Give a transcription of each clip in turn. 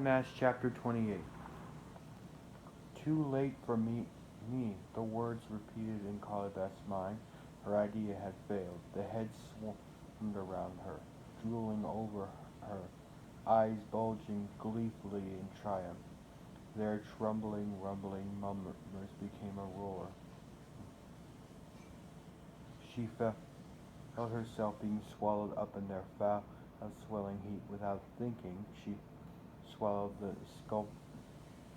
Mass, Chapter 28. Too late for me, the words repeated in Calibeth's mind. Her idea had failed. The head swarmed around her, drooling over her, eyes bulging gleefully in triumph. Their rumbling murmurs became a roar. She felt herself being swallowed up in their foul, swelling heat. Without thinking, she swallowed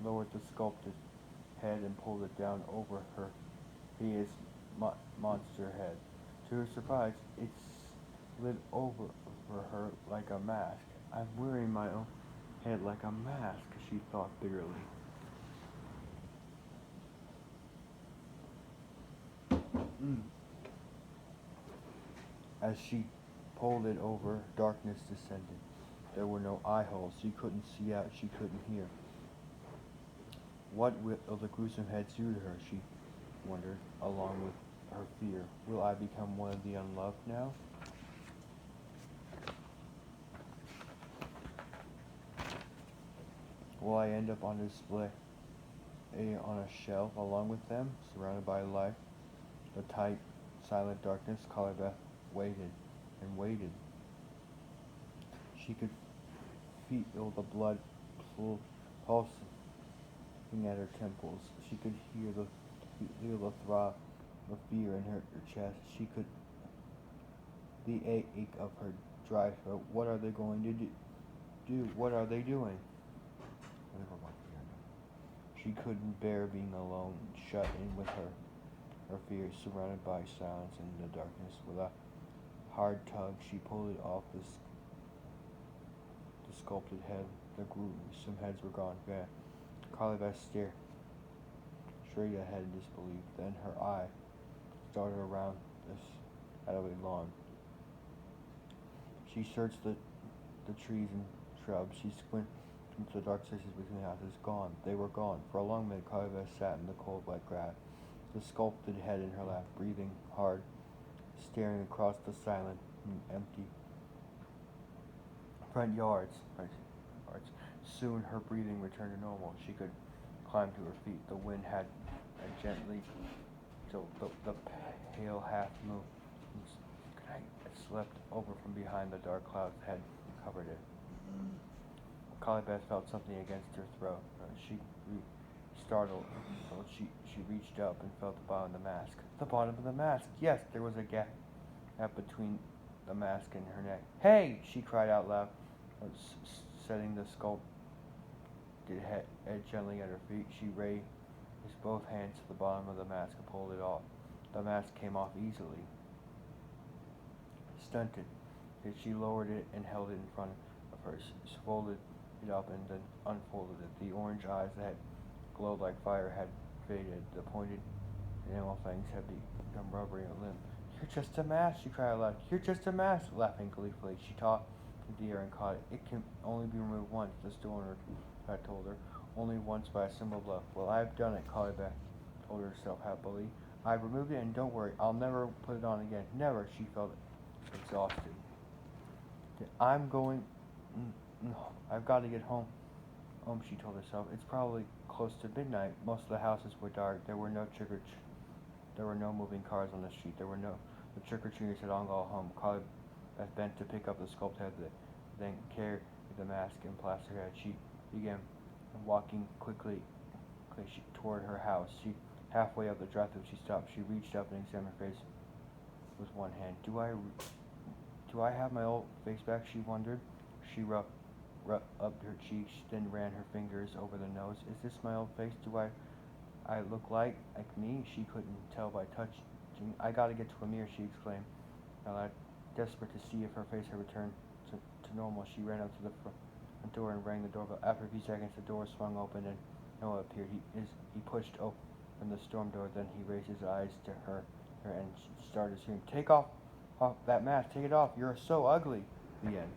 lowered the sculpted head and pulled it down over her hideous monster head. To her surprise, it slid over her like a mask. I'm wearing my own head like a mask, she thought bitterly. As she pulled it over, darkness descended. There were no eye holes. She couldn't see out. She couldn't hear. What will the gruesome heads do to her, she wondered, along with her fear. Will I become one of the unloved now? Will I end up on display on a shelf along with them, surrounded by life? The tight, silent darkness. Calibeth waited and waited. She could feel the blood pulsing at her temples. She could feel the throb of fear in her chest. She could the ache of her dry throat. What are they going to do? What are they doing? She couldn't bear being alone, shut in with her fears, surrounded by silence and the darkness. With a hard tug, she pulled it off the sculpted head. The gruesome heads were gone. Calibeth stared straight ahead in disbelief. Then her eye darted around this shadowy lawn. She searched the trees and shrubs. She squinted into the dark spaces between the houses. Gone. They were gone. For a long minute, Calibeth sat in the cold, wet grass, the sculpted head in her lap, breathing hard, staring across the silent and empty front yards. Soon her breathing returned to normal. She could climb to her feet. The wind had gently till the pale half moon had swept over from behind the dark clouds that had covered it. Calibeth felt something against her throat. She startled. She reached up and felt the bottom of the mask. The bottom of the mask! Yes, there was a gap between the mask and her neck. Hey! She cried out loud, setting the sculpted head gently at her feet. She raised both hands to the bottom of the mask and pulled it off. The mask came off easily. Stunted, she lowered it and held it in front of her. She folded it up and then unfolded it. The orange eyes that glowed like fire had faded. The pointed enamel fangs had become rubbery and limp. You're just a mask, she cried aloud. You're just a mask, laughing gleefully. She tossed the air and caught it. It can only be removed once, the store owner had told her. Only once by a symbol of love. Well, I've done it, Calibeth told herself happily. I've removed it, and don't worry, I'll never put it on again. Never, she felt exhausted. I'm going... No, I've got to get home, she told herself. It's probably close to midnight. Most of the houses were dark. There were no moving cars on the street. The trick-or-treaters had all gone home. Calibeth bent to pick up the sculpted head, then carried the mask and plaster head. She began walking quickly toward her house. Halfway up the drive-thru, she stopped. She reached up and examined her face with one hand. Do I have my old face back? She wondered. She rubbed up her cheeks, then ran her fingers over the nose. Is this my old face? Do I look like me? She couldn't tell by touching. I gotta get to a mirror, she exclaimed, aloud, desperate to see if her face had returned to normal. She ran up to the front door and rang the doorbell. After a few seconds, the door swung open and Noah appeared. He pushed open the storm door. Then he raised his eyes to her and started screaming, Take off that mask! Take it off! You're so ugly! The end.